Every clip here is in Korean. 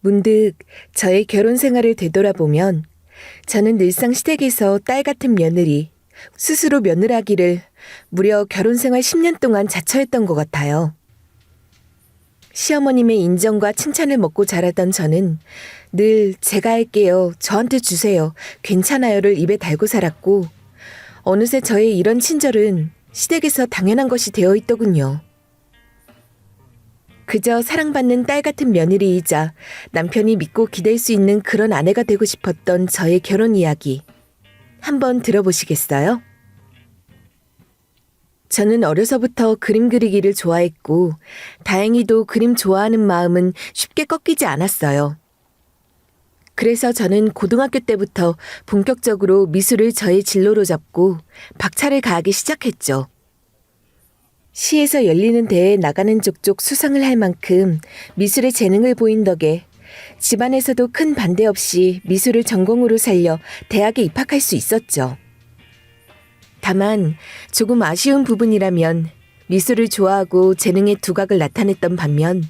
문득 저의 결혼 생활을 되돌아보면 저는 늘상 시댁에서 딸 같은 며느리, 스스로 며느라기를 무려 결혼 생활 10년 동안 자처했던 것 같아요. 시어머님의 인정과 칭찬을 먹고 자라던 저는 늘 제가 할게요, 저한테 주세요, 괜찮아요를 입에 달고 살았고 어느새 저의 이런 친절은 시댁에서 당연한 것이 되어 있더군요. 그저 사랑받는 딸 같은 며느리이자 남편이 믿고 기댈 수 있는 그런 아내가 되고 싶었던 저의 결혼 이야기. 한번 들어보시겠어요? 저는 어려서부터 그림 그리기를 좋아했고 다행히도 그림 좋아하는 마음은 쉽게 꺾이지 않았어요. 그래서 저는 고등학교 때부터 본격적으로 미술을 저의 진로로 잡고 박차를 가하기 시작했죠. 시에서 열리는 대회에 나가는 족족 수상을 할 만큼 미술의 재능을 보인 덕에 집안에서도 큰 반대 없이 미술을 전공으로 살려 대학에 입학할 수 있었죠. 다만 조금 아쉬운 부분이라면 미술을 좋아하고 재능의 두각을 나타냈던 반면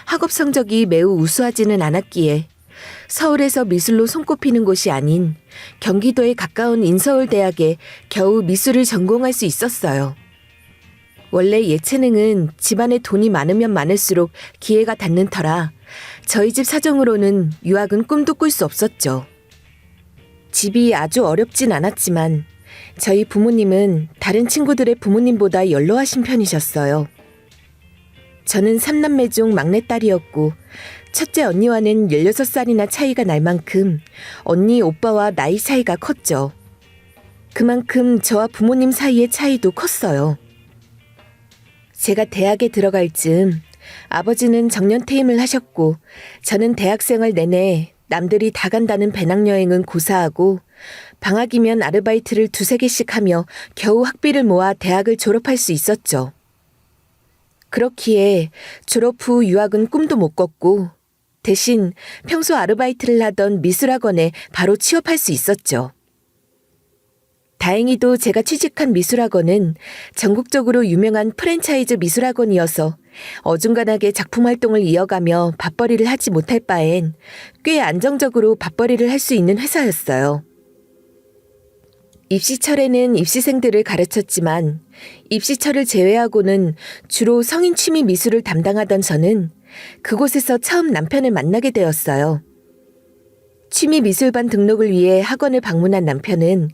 학업 성적이 매우 우수하지는 않았기에 서울에서 미술로 손꼽히는 곳이 아닌 경기도에 가까운 인서울대학에 겨우 미술을 전공할 수 있었어요. 원래 예체능은 집안에 돈이 많으면 많을수록 기회가 닿는 터라 저희 집 사정으로는 유학은 꿈도 꿀 수 없었죠. 집이 아주 어렵진 않았지만 저희 부모님은 다른 친구들의 부모님보다 연로하신 편이셨어요. 저는 3남매 중 막내딸이었고 첫째 언니와는 16살이나 차이가 날 만큼 언니, 오빠와 나이 차이가 컸죠. 그만큼 저와 부모님 사이의 차이도 컸어요. 제가 대학에 들어갈 즈음 아버지는 정년퇴임을 하셨고 저는 대학생활 내내 남들이 다 간다는 배낭여행은 고사하고 방학이면 아르바이트를 2-3개씩 하며 겨우 학비를 모아 대학을 졸업할 수 있었죠. 그렇기에 졸업 후 유학은 꿈도 못 꿨고 대신 평소 아르바이트를 하던 미술학원에 바로 취업할 수 있었죠. 다행히도 제가 취직한 미술학원은 전국적으로 유명한 프랜차이즈 미술학원이어서 어중간하게 작품 활동을 이어가며 밥벌이를 하지 못할 바엔 꽤 안정적으로 밥벌이를 할 수 있는 회사였어요. 입시철에는 입시생들을 가르쳤지만 입시철을 제외하고는 주로 성인 취미 미술을 담당하던 저는 그곳에서 처음 남편을 만나게 되었어요. 취미 미술반 등록을 위해 학원을 방문한 남편은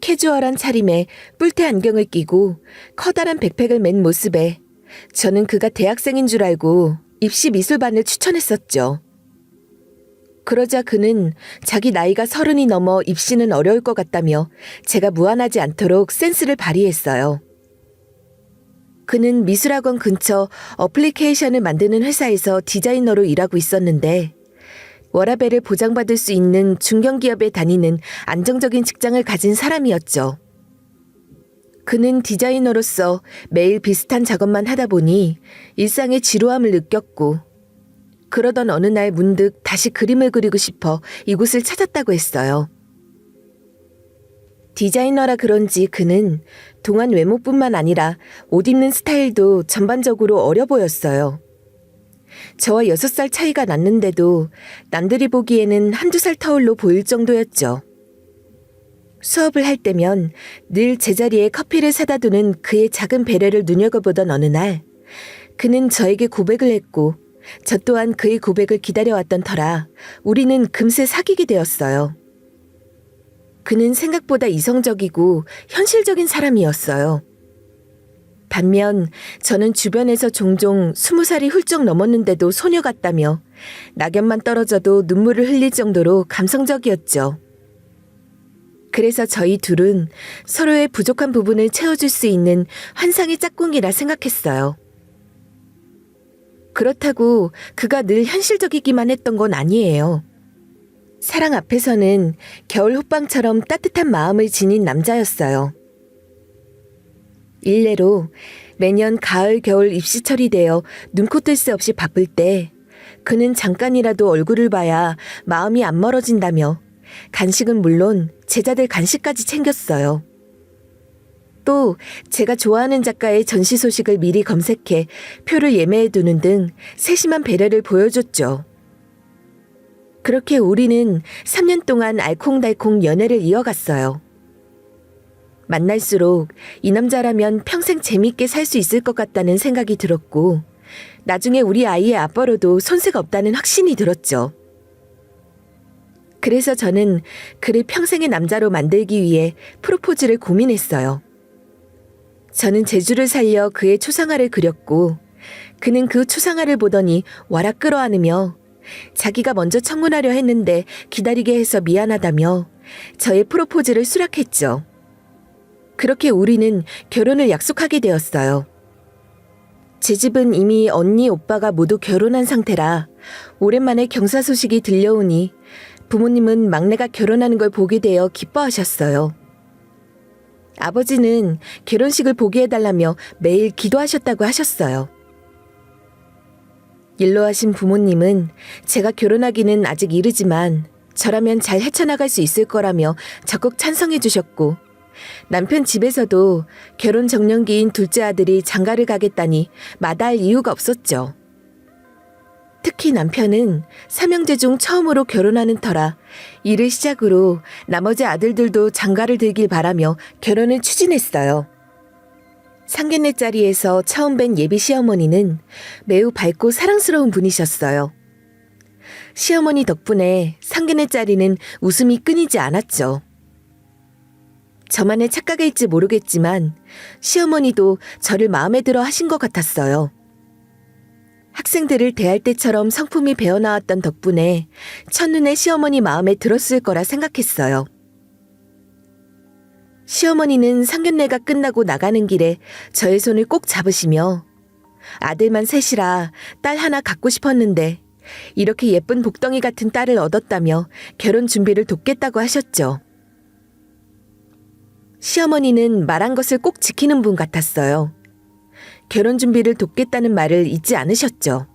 캐주얼한 차림에 뿔테 안경을 끼고 커다란 백팩을 맨 모습에 저는 그가 대학생인 줄 알고 입시 미술반을 추천했었죠. 그러자 그는 자기 나이가 30이 넘어 입시는 어려울 것 같다며 제가 무안하지 않도록 센스를 발휘했어요. 그는 미술학원 근처 어플리케이션을 만드는 회사에서 디자이너로 일하고 있었는데 워라밸을 보장받을 수 있는 중견기업에 다니는 안정적인 직장을 가진 사람이었죠. 그는 디자이너로서 매일 비슷한 작업만 하다 보니 일상의 지루함을 느꼈고 그러던 어느 날 문득 다시 그림을 그리고 싶어 이곳을 찾았다고 했어요. 디자이너라 그런지 그는 동안 외모뿐만 아니라 옷 입는 스타일도 전반적으로 어려 보였어요. 저와 6살 차이가 났는데도 남들이 보기에는 1-2살 터울로 보일 정도였죠. 수업을 할 때면 늘 제자리에 커피를 사다 두는 그의 작은 배려를 눈여겨보던 어느 날 그는 저에게 고백을 했고 저 또한 그의 고백을 기다려왔던 터라 우리는 금세 사귀게 되었어요. 그는 생각보다 이성적이고 현실적인 사람이었어요. 반면 저는 주변에서 종종 20살이 훌쩍 넘었는데도 소녀 같다며 낙엽만 떨어져도 눈물을 흘릴 정도로 감성적이었죠. 그래서 저희 둘은 서로의 부족한 부분을 채워줄 수 있는 환상의 짝꿍이라 생각했어요. 그렇다고 그가 늘 현실적이기만 했던 건 아니에요. 사랑 앞에서는 겨울 호빵처럼 따뜻한 마음을 지닌 남자였어요. 일례로 매년 가을 겨울 입시철이 되어 눈코 뜰 새 없이 바쁠 때 그는 잠깐이라도 얼굴을 봐야 마음이 안 멀어진다며 간식은 물론 제자들 간식까지 챙겼어요. 또 제가 좋아하는 작가의 전시 소식을 미리 검색해 표를 예매해 두는 등 세심한 배려를 보여줬죠. 그렇게 우리는 3년 동안 알콩달콩 연애를 이어갔어요. 만날수록 이 남자라면 평생 재밌게 살 수 있을 것 같다는 생각이 들었고, 나중에 우리 아이의 아빠로도 손색 없다는 확신이 들었죠. 그래서 저는 그를 평생의 남자로 만들기 위해 프로포즈를 고민했어요. 저는 제주를 살려 그의 초상화를 그렸고, 그는 그 초상화를 보더니 와락 끌어안으며 자기가 먼저 청혼하려 했는데 기다리게 해서 미안하다며 저의 프로포즈를 수락했죠. 그렇게 우리는 결혼을 약속하게 되었어요. 제 집은 이미 언니, 오빠가 모두 결혼한 상태라 오랜만에 경사 소식이 들려오니 부모님은 막내가 결혼하는 걸 보게 되어 기뻐하셨어요. 아버지는 결혼식을 보게 해달라며 매일 기도하셨다고 하셨어요. 일로하신 부모님은 제가 결혼하기는 아직 이르지만 저라면 잘 헤쳐나갈 수 있을 거라며 적극 찬성해 주셨고, 남편 집에서도 결혼 정년기인 둘째 아들이 장가를 가겠다니 마다할 이유가 없었죠. 특히 남편은 삼형제 중 처음으로 결혼하는 터라 이를 시작으로 나머지 아들들도 장가를 들길 바라며 결혼을 추진했어요. 상견례 자리에서 처음 뵌 예비 시어머니는 매우 밝고 사랑스러운 분이셨어요. 시어머니 덕분에 상견례 자리는 웃음이 끊이지 않았죠. 저만의 착각일지 모르겠지만 시어머니도 저를 마음에 들어 하신 것 같았어요. 학생들을 대할 때처럼 성품이 배어나왔던 덕분에 첫눈에 시어머니 마음에 들었을 거라 생각했어요. 시어머니는 상견례가 끝나고 나가는 길에 저의 손을 꼭 잡으시며 아들만 셋이라 딸 하나 갖고 싶었는데 이렇게 예쁜 복덩이 같은 딸을 얻었다며 결혼 준비를 돕겠다고 하셨죠. 시어머니는 말한 것을 꼭 지키는 분 같았어요. 결혼 준비를 돕겠다는 말을 잊지 않으셨죠.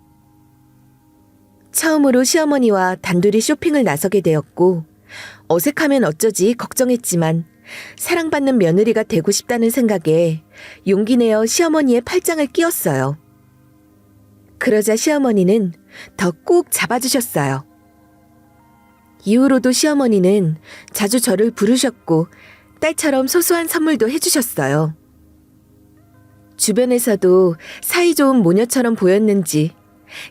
처음으로 시어머니와 단둘이 쇼핑을 나서게 되었고 어색하면 어쩌지 걱정했지만 사랑받는 며느리가 되고 싶다는 생각에 용기 내어 시어머니의 팔짱을 끼웠어요. 그러자 시어머니는 더 꼭 잡아주셨어요. 이후로도 시어머니는 자주 저를 부르셨고 딸처럼 소소한 선물도 해주셨어요. 주변에서도 사이좋은 모녀처럼 보였는지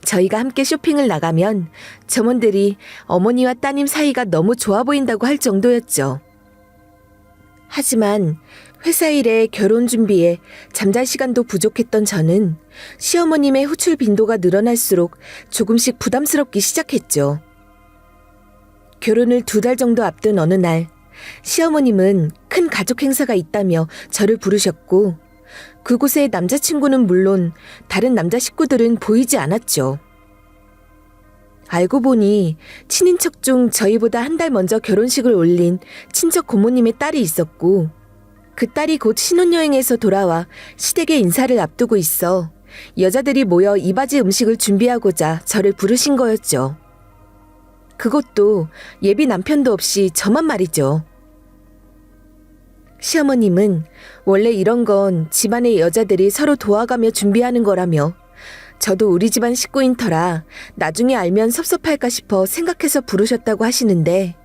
저희가 함께 쇼핑을 나가면 점원들이 어머니와 따님 사이가 너무 좋아 보인다고 할 정도였죠. 하지만 회사 일에 결혼 준비에 잠잘 시간도 부족했던 저는 시어머님의 후출 빈도가 늘어날수록 조금씩 부담스럽기 시작했죠. 결혼을 2달 정도 앞둔 어느 날 시어머님은 큰 가족 행사가 있다며 저를 부르셨고 그곳에 남자친구는 물론 다른 남자 식구들은 보이지 않았죠. 알고 보니 친인척 중 저희보다 한 달 먼저 결혼식을 올린 친척 고모님의 딸이 있었고 그 딸이 곧 신혼여행에서 돌아와 시댁의 인사를 앞두고 있어 여자들이 모여 이바지 음식을 준비하고자 저를 부르신 거였죠. 그것도 예비 남편도 없이 저만 말이죠. 시어머님은 원래 이런 건 집안의 여자들이 서로 도와가며 준비하는 거라며 저도 우리 집안 식구인 터라 나중에 알면 섭섭할까 싶어 생각해서 부르셨다고 하시는데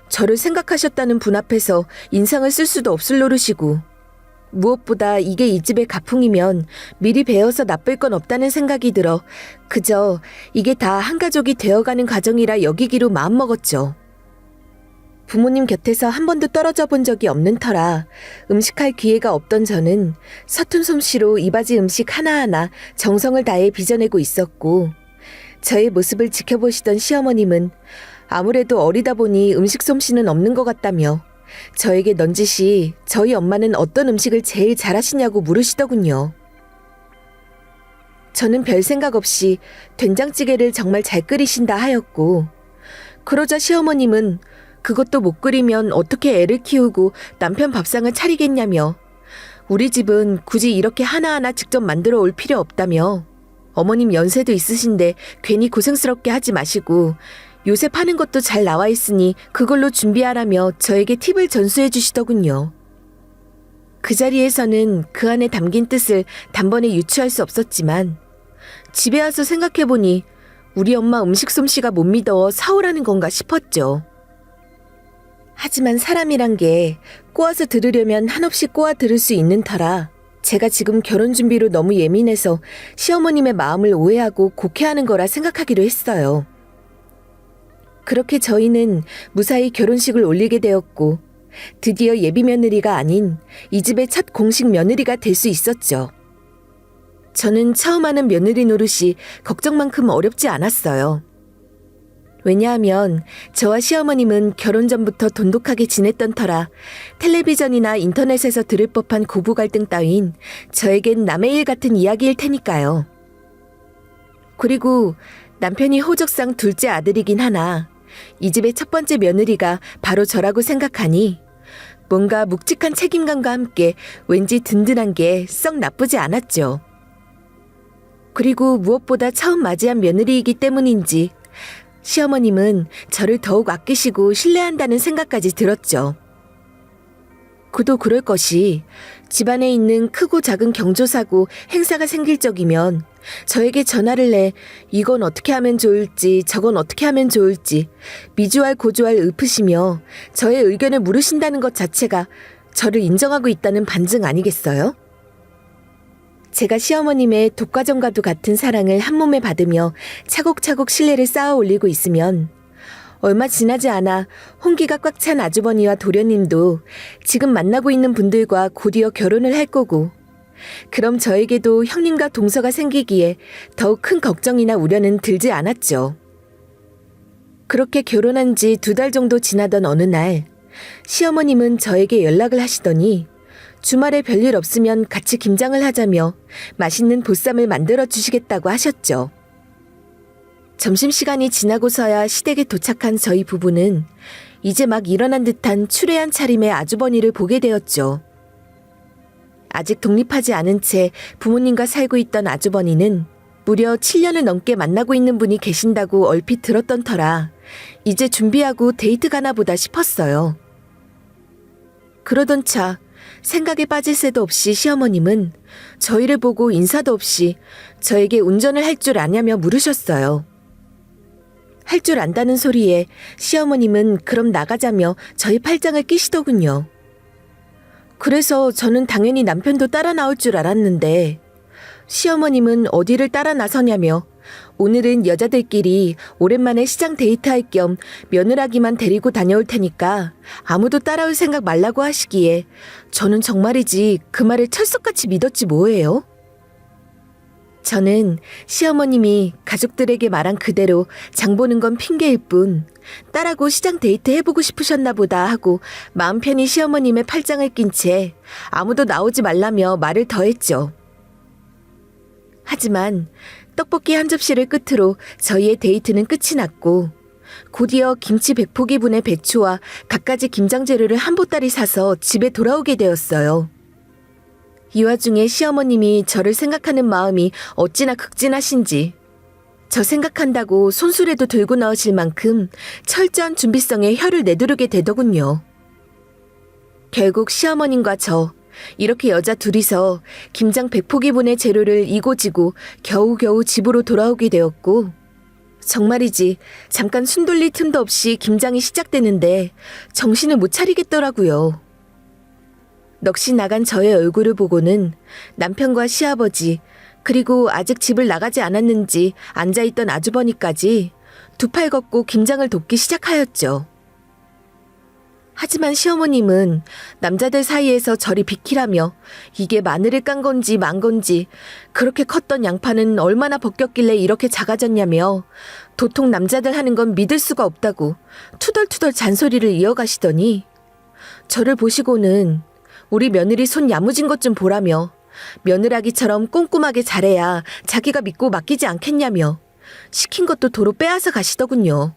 저를 생각하셨다는 분 앞에서 인상을 쓸 수도 없을 노릇이고 무엇보다 이게 이 집의 가풍이면 미리 배워서 나쁠 건 없다는 생각이 들어 그저 이게 다 한 가족이 되어가는 과정이라 여기기로 마음먹었죠. 부모님 곁에서 한 번도 떨어져 본 적이 없는 터라 음식할 기회가 없던 저는 서툰 솜씨로 이바지 음식 하나하나 정성을 다해 빚어내고 있었고 저의 모습을 지켜보시던 시어머님은 아무래도 어리다 보니 음식 솜씨는 없는 것 같다며 저에게 넌지시 저희 엄마는 어떤 음식을 제일 잘하시냐고 물으시더군요. 저는 별 생각 없이 된장찌개를 정말 잘 끓이신다 하였고 그러자 시어머님은 그것도 못 끓이면 어떻게 애를 키우고 남편 밥상을 차리겠냐며 우리 집은 굳이 이렇게 하나하나 직접 만들어 올 필요 없다며 어머님 연세도 있으신데 괜히 고생스럽게 하지 마시고 요새 파는 것도 잘 나와 있으니 그걸로 준비하라며 저에게 팁을 전수해 주시더군요. 그 자리에서는 그 안에 담긴 뜻을 단번에 유추할 수 없었지만 집에 와서 생각해보니 우리 엄마 음식 솜씨가 못 믿어 사오라는 건가 싶었죠. 하지만 사람이란 게 꼬아서 들으려면 한없이 꼬아 들을 수 있는 터라 제가 지금 결혼 준비로 너무 예민해서 시어머님의 마음을 오해하고 곡해하는 거라 생각하기로 했어요. 그렇게 저희는 무사히 결혼식을 올리게 되었고 드디어 예비 며느리가 아닌 이 집의 첫 공식 며느리가 될 수 있었죠. 저는 처음 하는 며느리 노릇이 걱정만큼 어렵지 않았어요. 왜냐하면 저와 시어머님은 결혼 전부터 돈독하게 지냈던 터라 텔레비전이나 인터넷에서 들을 법한 고부 갈등 따윈 저에겐 남의 일 같은 이야기일 테니까요. 그리고 남편이 호적상 둘째 아들이긴 하나 이 집의 첫 번째 며느리가 바로 저라고 생각하니 뭔가 묵직한 책임감과 함께 왠지 든든한 게 썩 나쁘지 않았죠. 그리고 무엇보다 처음 맞이한 며느리이기 때문인지 시어머님은 저를 더욱 아끼시고 신뢰한다는 생각까지 들었죠. 그도 그럴 것이 집안에 있는 크고 작은 경조사고 행사가 생길 적이면 저에게 전화를 내 이건 어떻게 하면 좋을지 저건 어떻게 하면 좋을지 미주알 고주알 읊으시며 저의 의견을 물으신다는 것 자체가 저를 인정하고 있다는 반증 아니겠어요? 제가 시어머님의 독과점과도 같은 사랑을 한몸에 받으며 차곡차곡 신뢰를 쌓아 올리고 있으면 얼마 지나지 않아 홍기가 꽉 찬 아주버니와 도련님도 지금 만나고 있는 분들과 곧이어 결혼을 할 거고 그럼 저에게도 형님과 동서가 생기기에 더욱 큰 걱정이나 우려는 들지 않았죠. 그렇게 결혼한 지 2달 정도 지나던 어느 날 시어머님은 저에게 연락을 하시더니 주말에 별일 없으면 같이 김장을 하자며 맛있는 보쌈을 만들어 주시겠다고 하셨죠. 점심시간이 지나고서야 시댁에 도착한 저희 부부는 이제 막 일어난 듯한 추레한 차림의 아주버니를 보게 되었죠. 아직 독립하지 않은 채 부모님과 살고 있던 아주버니는 무려 7년을 넘게 만나고 있는 분이 계신다고 얼핏 들었던 터라 이제 준비하고 데이트 가나 보다 싶었어요. 그러던 차 생각에 빠질 새도 없이 시어머님은 저희를 보고 인사도 없이 저에게 운전을 할 줄 아냐며 물으셨어요. 할 줄 안다는 소리에 시어머님은 그럼 나가자며 저희 팔짱을 끼시더군요. 그래서 저는 당연히 남편도 따라 나올 줄 알았는데 시어머님은 어디를 따라 나서냐며 오늘은 여자들끼리 오랜만에 시장 데이트할 겸 며느라기만 데리고 다녀올 테니까 아무도 따라올 생각 말라고 하시기에 저는 정말이지 그 말을 철석같이 믿었지 뭐예요. 저는 시어머님이 가족들에게 말한 그대로 장 보는 건 핑계일 뿐 딸하고 시장 데이트 해보고 싶으셨나 보다 하고 마음 편히 시어머님의 팔짱을 낀 채 아무도 나오지 말라며 말을 더했죠. 하지만 떡볶이 한 접시를 끝으로 저희의 데이트는 끝이 났고 곧이어 김치 100포기분의 배추와 갖가지 김장 재료를 한 보따리 사서 집에 돌아오게 되었어요. 이 와중에 시어머님이 저를 생각하는 마음이 어찌나 극진하신지 저 생각한다고 손수레도 들고 나오실 만큼 철저한 준비성에 혀를 내두르게 되더군요. 결국 시어머님과 저 이렇게 여자 둘이서 김장 100포기분의 재료를 이고지고 겨우겨우 집으로 돌아오게 되었고 정말이지 잠깐 숨 돌릴 틈도 없이 김장이 시작되는데 정신을 못 차리겠더라고요. 넋이 나간 저의 얼굴을 보고는 남편과 시아버지 그리고 아직 집을 나가지 않았는지 앉아있던 아주버니까지 두 팔 걷고 김장을 돕기 시작하였죠. 하지만 시어머님은 남자들 사이에서 저리 비키라며 이게 마늘을 깐 건지 만 건지 그렇게 컸던 양파는 얼마나 벗겼길래 이렇게 작아졌냐며 도통 남자들 하는 건 믿을 수가 없다고 투덜투덜 잔소리를 이어가시더니 저를 보시고는 우리 며느리 손 야무진 것 좀 보라며 며느라기처럼 꼼꼼하게 잘해야 자기가 믿고 맡기지 않겠냐며 시킨 것도 도로 빼앗아 가시더군요.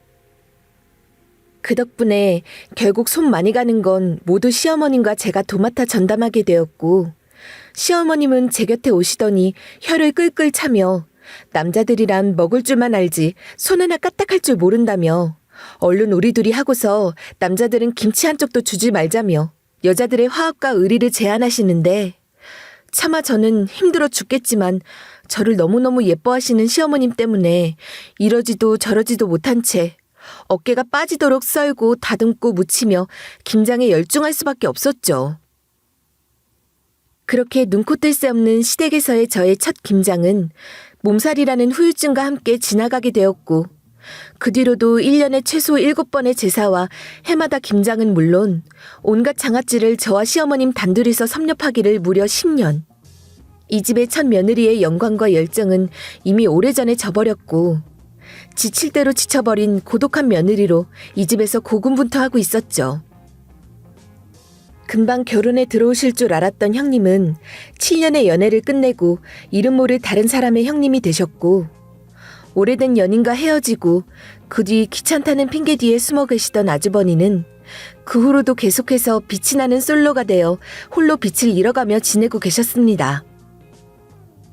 그 덕분에 결국 손 많이 가는 건 모두 시어머님과 제가 도맡아 전담하게 되었고 시어머님은 제 곁에 오시더니 혀를 끌끌 차며 남자들이란 먹을 줄만 알지 손 하나 까딱할 줄 모른다며 얼른 우리 둘이 하고서 남자들은 김치 한 쪽도 주지 말자며 여자들의 화합과 의리를 제안하시는데 차마 저는 힘들어 죽겠지만 저를 너무너무 예뻐하시는 시어머님 때문에 이러지도 저러지도 못한 채 어깨가 빠지도록 썰고 다듬고 묻히며 김장에 열중할 수밖에 없었죠. 그렇게 눈코 뜰 새 없는 시댁에서의 저의 첫 김장은 몸살이라는 후유증과 함께 지나가게 되었고, 그 뒤로도 1년에 최소 7번의 제사와 해마다 김장은 물론 온갖 장아찌를 저와 시어머님 단둘이서 섭렵하기를 무려 10년. 이 집의 첫 며느리의 영광과 열정은 이미 오래전에 져버렸고, 지칠 대로 지쳐버린 고독한 며느리로 이 집에서 고군분투하고 있었죠. 금방 결혼에 들어오실 줄 알았던 형님은 7년의 연애를 끝내고 이름 모를 다른 사람의 형님이 되셨고, 오래된 연인과 헤어지고 그 뒤 귀찮다는 핑계 뒤에 숨어 계시던 아주버니는 그 후로도 계속해서 빛이 나는 솔로가 되어 홀로 빛을 잃어가며 지내고 계셨습니다.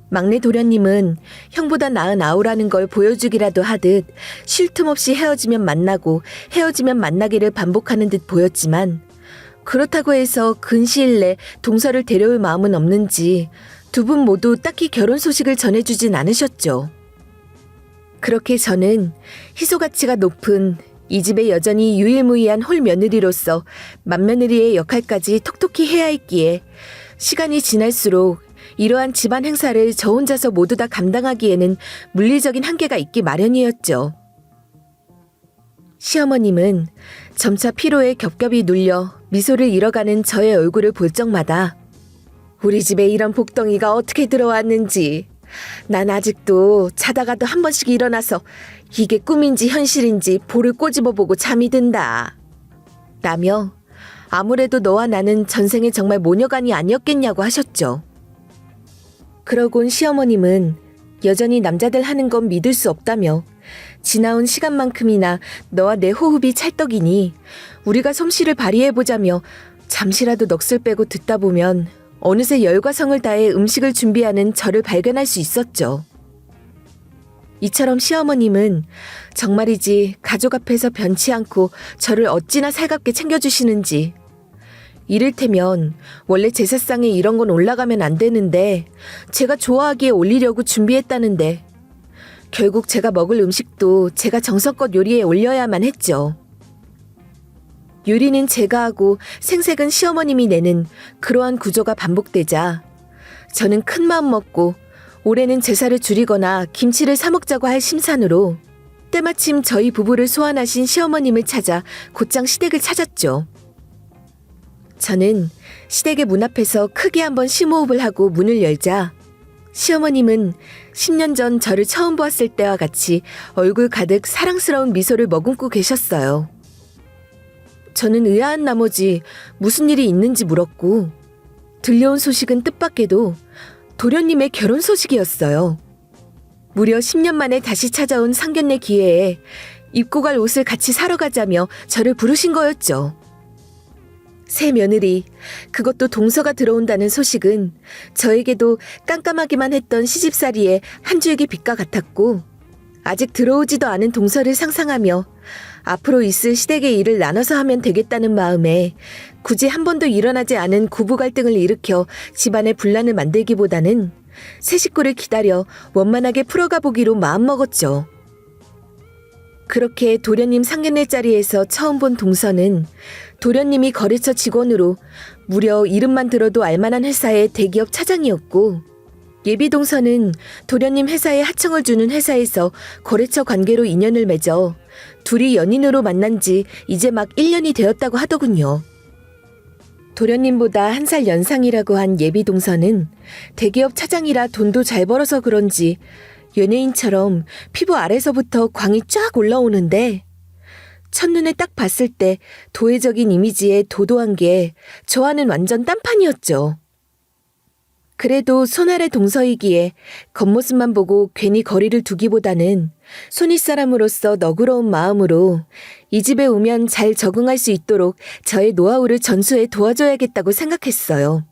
막내 도련님은 형보다 나은 아우라는 걸 보여주기라도 하듯 쉴 틈 없이 헤어지면 만나고 헤어지면 만나기를 반복하는 듯 보였지만, 그렇다고 해서 근시일 내 동서를 데려올 마음은 없는지 두 분 모두 딱히 결혼 소식을 전해주진 않으셨죠. 그렇게 저는 희소가치가 높은 이 집의 여전히 유일무이한 홀며느리로서 맏며느리의 역할까지 톡톡히 해야 했기에 시간이 지날수록 이러한 집안 행사를 저 혼자서 모두 다 감당하기에는 물리적인 한계가 있기 마련이었죠. 시어머님은 점차 피로에 겹겹이 눌려 미소를 잃어가는 저의 얼굴을 볼 적마다 우리 집에 이런 복덩이가 어떻게 들어왔는지, 난 아직도 자다가도 한 번씩 일어나서 이게 꿈인지 현실인지 볼을 꼬집어보고 잠이 든다 라며 아무래도 너와 나는 전생에 정말 모녀간이 아니었겠냐고 하셨죠. 그러곤 시어머님은 여전히 남자들 하는 건 믿을 수 없다며 지나온 시간만큼이나 너와 내 호흡이 찰떡이니 우리가 솜씨를 발휘해보자며 잠시라도 넋을 빼고 듣다 보면 어느새 열과 성을 다해 음식을 준비하는 저를 발견할 수 있었죠. 이처럼 시어머님은 정말이지 가족 앞에서 변치 않고 저를 어찌나 살갑게 챙겨주시는지, 이를테면 원래 제사상에 이런 건 올라가면 안 되는데 제가 좋아하기에 올리려고 준비했다는데 결국 제가 먹을 음식도 제가 정성껏 요리에 올려야만 했죠. 요리는 제가 하고 생색은 시어머님이 내는 그러한 구조가 반복되자 저는 큰 마음 먹고 올해는 제사를 줄이거나 김치를 사 먹자고 할 심산으로 때마침 저희 부부를 소환하신 시어머님을 찾아 곧장 시댁을 찾았죠. 저는 시댁의 문 앞에서 크게 한번 심호흡을 하고 문을 열자 시어머님은 10년 전 저를 처음 보았을 때와 같이 얼굴 가득 사랑스러운 미소를 머금고 계셨어요. 저는 의아한 나머지 무슨 일이 있는지 물었고, 들려온 소식은 뜻밖에도 도련님의 결혼 소식이었어요. 무려 10년 만에 다시 찾아온 상견례 기회에 입고 갈 옷을 같이 사러 가자며 저를 부르신 거였죠. 새 며느리, 그것도 동서가 들어온다는 소식은 저에게도 깜깜하기만 했던 시집살이의 한 줄기 빛과 같았고, 아직 들어오지도 않은 동서를 상상하며 앞으로 있을 시댁의 일을 나눠서 하면 되겠다는 마음에 굳이 한 번도 일어나지 않은 고부 갈등을 일으켜 집안의 분란을 만들기보다는 새 식구를 기다려 원만하게 풀어가 보기로 마음먹었죠. 그렇게 도련님 상견례 자리에서 처음 본 동서는 도련님이 거래처 직원으로 무려 이름만 들어도 알만한 회사의 대기업 차장이었고, 예비 동서는 도련님 회사에 하청을 주는 회사에서 거래처 관계로 인연을 맺어 둘이 연인으로 만난 지 이제 막 1년이 되었다고 하더군요. 도련님보다 1살 연상이라고 한 예비 동서는 대기업 차장이라 돈도 잘 벌어서 그런지 연예인처럼 피부 아래서부터 광이 쫙 올라오는데, 첫눈에 딱 봤을 때 도회적인 이미지에 도도한 게 저와는 완전 딴판이었죠. 그래도 손아래 동서이기에 겉모습만 보고 괜히 거리를 두기보다는 손윗사람으로서 너그러운 마음으로 이 집에 오면 잘 적응할 수 있도록 저의 노하우를 전수해 도와줘야겠다고 생각했어요.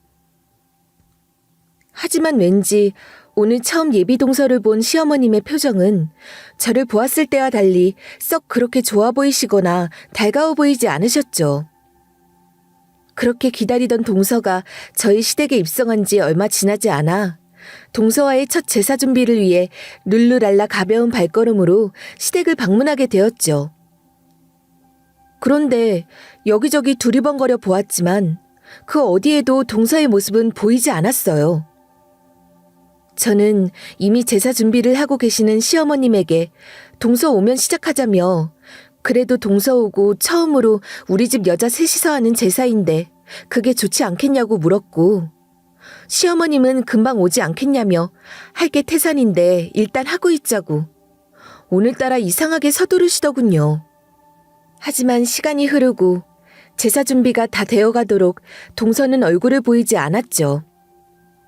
하지만 왠지 오늘 처음 예비 동서를 본 시어머님의 표정은 저를 보았을 때와 달리 썩 그렇게 좋아 보이시거나 달가워 보이지 않으셨죠. 그렇게 기다리던 동서가 저희 시댁에 입성한 지 얼마 지나지 않아 동서와의 첫 제사 준비를 위해 룰루랄라 가벼운 발걸음으로 시댁을 방문하게 되었죠. 그런데 여기저기 두리번거려 보았지만 그 어디에도 동서의 모습은 보이지 않았어요. 저는 이미 제사 준비를 하고 계시는 시어머님에게 동서 오면 시작하자며 그래도 동서 오고 처음으로 우리 집 여자 셋이서 하는 제사인데 그게 좋지 않겠냐고 물었고 시어머님은 금방 오지 않겠냐며 할 게 태산인데 일단 하고 있자고 오늘따라 이상하게 서두르시더군요. 하지만 시간이 흐르고 제사 준비가 다 되어가도록 동서는 얼굴을 보이지 않았죠.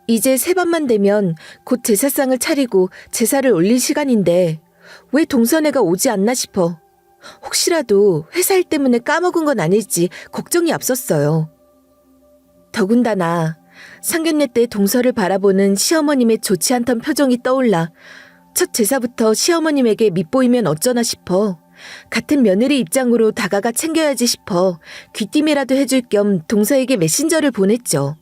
이제 세 밤만 되면 곧 제사상을 차리고 제사를 올릴 시간인데 왜 동서네가 오지 않나 싶어 혹시라도 회사 일 때문에 까먹은 건 아닐지 걱정이 앞섰어요. 더군다나 상견례 때 동서를 바라보는 시어머님의 좋지 않던 표정이 떠올라 첫 제사부터 시어머님에게 밉보이면 어쩌나 싶어 같은 며느리 입장으로 다가가 챙겨야지 싶어 귀띔이라도 해줄 겸 동서에게 메신저를 보냈죠.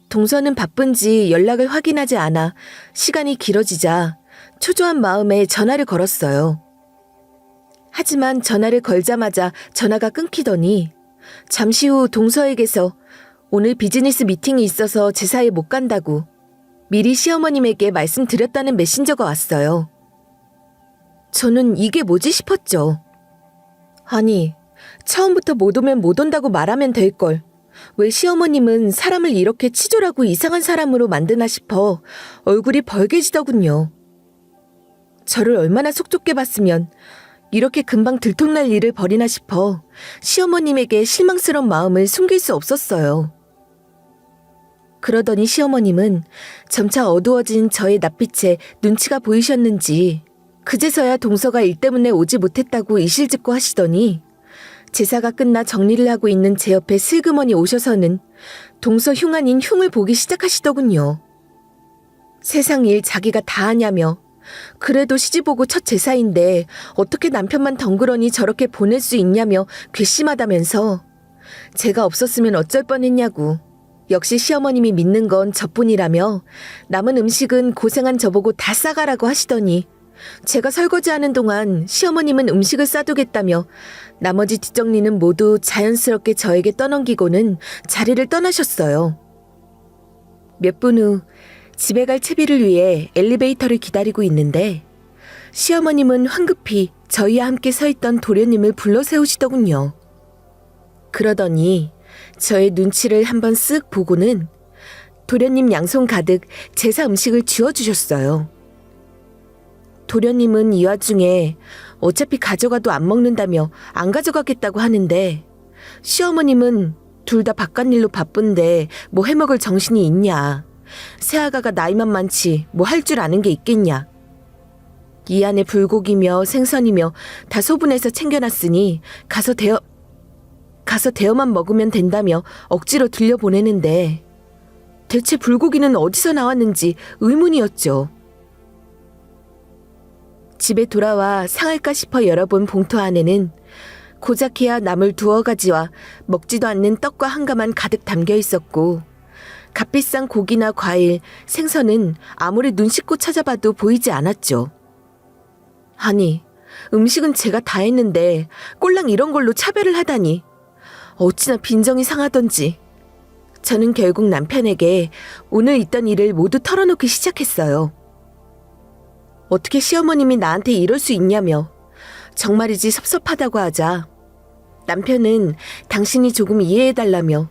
동서는 바쁜지 연락을 확인하지 않아 시간이 길어지자 초조한 마음에 전화를 걸었어요. 하지만 전화를 걸자마자 전화가 끊기더니 잠시 후 동서에게서 오늘 비즈니스 미팅이 있어서 제사에 못 간다고 미리 시어머님에게 말씀드렸다는 메신저가 왔어요. 저는 이게 뭐지 싶었죠. 아니, 처음부터 못 오면 못 온다고 말하면 될걸. 왜 시어머님은 사람을 이렇게 치졸하고 이상한 사람으로 만드나 싶어 얼굴이 벌개지더군요. 저를 얼마나 속 좁게 봤으면 이렇게 금방 들통날 일을 벌이나 싶어 시어머님에게 실망스러운 마음을 숨길 수 없었어요. 그러더니 시어머님은 점차 어두워진 저의 낯빛에 눈치가 보이셨는지 그제서야 동서가 일 때문에 오지 못했다고 이실직고 하시더니 제사가 끝나 정리를 하고 있는 제 옆에 슬그머니 오셔서는 동서 흉 아닌 흉을 보기 시작하시더군요. 세상 일 자기가 다 하냐며 그래도 시집오고 첫 제사인데 어떻게 남편만 덩그러니 저렇게 보낼 수 있냐며 괘씸하다면서 제가 없었으면 어쩔 뻔했냐고 역시 시어머님이 믿는 건 저뿐이라며 남은 음식은 고생한 저보고 다 싸가라고 하시더니 제가 설거지하는 동안 시어머님은 음식을 싸두겠다며 나머지 뒷정리는 모두 자연스럽게 저에게 떠넘기고는 자리를 떠나셨어요. 몇 분 후 집에 갈 채비를 위해 엘리베이터를 기다리고 있는데 시어머님은 황급히 저희와 함께 서 있던 도련님을 불러 세우시더군요. 그러더니 저의 눈치를 한번 쓱 보고는 도련님 양손 가득 제사 음식을 쥐어주셨어요. 도련님은 이 와중에 어차피 가져가도 안 먹는다며 안 가져가겠다고 하는데 시어머님은 둘 다 바깥일로 바쁜데 뭐 해먹을 정신이 있냐. 새아가가 나이만 많지 뭐 할 줄 아는 게 있겠냐. 이 안에 불고기며 생선이며 다 소분해서 챙겨놨으니 가서 데어만 먹으면 된다며 억지로 들려보내는데 대체 불고기는 어디서 나왔는지 의문이었죠. 집에 돌아와 상할까 싶어 열어본 봉투 안에는 고작해야 나물 2가지와 먹지도 않는 떡과 한가만 가득 담겨 있었고 값비싼 고기나 과일, 생선은 아무리 눈 씻고 찾아봐도 보이지 않았죠. 아니, 음식은 제가 다 했는데 꼴랑 이런 걸로 차별을 하다니 어찌나 빈정이 상하던지 저는 결국 남편에게 오늘 있던 일을 모두 털어놓기 시작했어요. 어떻게 시어머님이 나한테 이럴 수 있냐며 정말이지 섭섭하다고 하자 남편은 당신이 조금 이해해달라며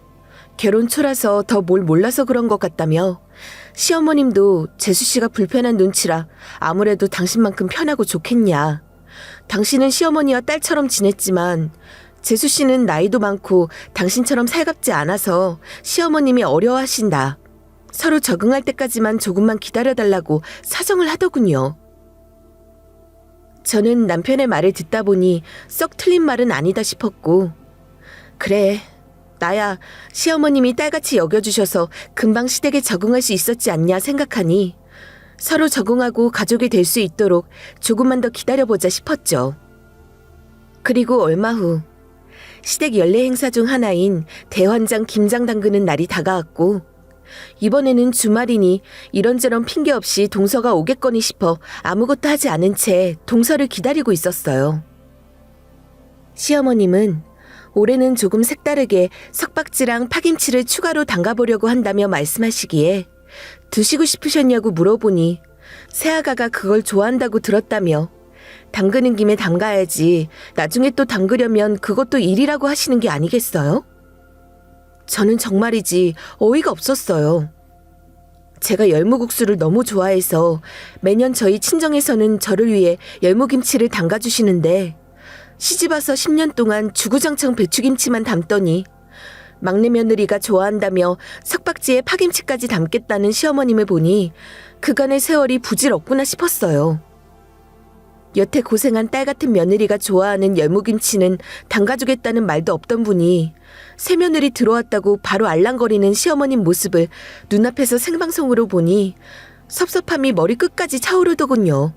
결혼 초라서 더 뭘 몰라서 그런 것 같다며 시어머님도 재수씨가 불편한 눈치라 아무래도 당신만큼 편하고 좋겠냐. 당신은 시어머니와 딸처럼 지냈지만 재수씨는 나이도 많고 당신처럼 살갑지 않아서 시어머님이 어려워하신다. 서로 적응할 때까지만 조금만 기다려달라고 사정을 하더군요. 저는 남편의 말을 듣다 보니 썩 틀린 말은 아니다 싶었고 그래, 나야 시어머님이 딸같이 여겨주셔서 금방 시댁에 적응할 수 있었지 않냐 생각하니 서로 적응하고 가족이 될 수 있도록 조금만 더 기다려보자 싶었죠. 그리고 얼마 후 시댁 연례 행사 중 하나인 대환장 김장 담그는 날이 다가왔고 이번에는 주말이니 이런저런 핑계 없이 동서가 오겠거니 싶어 아무것도 하지 않은 채 동서를 기다리고 있었어요. 시어머님은 올해는 조금 색다르게 석박지랑 파김치를 추가로 담가보려고 한다며 말씀하시기에 드시고 싶으셨냐고 물어보니 새아가가 그걸 좋아한다고 들었다며 담그는 김에 담가야지 나중에 또 담그려면 그것도 일이라고 하시는 게 아니겠어요? 저는 정말이지 어이가 없었어요. 제가 열무국수를 너무 좋아해서 매년 저희 친정에서는 저를 위해 열무김치를 담가주시는데 시집와서 10년 동안 주구장창 배추김치만 담더니 막내 며느리가 좋아한다며 석박지에 파김치까지 담겠다는 시어머님을 보니 그간의 세월이 부질없구나 싶었어요. 여태 고생한 딸 같은 며느리가 좋아하는 열무김치는 담가주겠다는 말도 없던 분이 새며느리 들어왔다고 바로 알랑거리는 시어머님 모습을 눈앞에서 생방송으로 보니 섭섭함이 머리 끝까지 차오르더군요.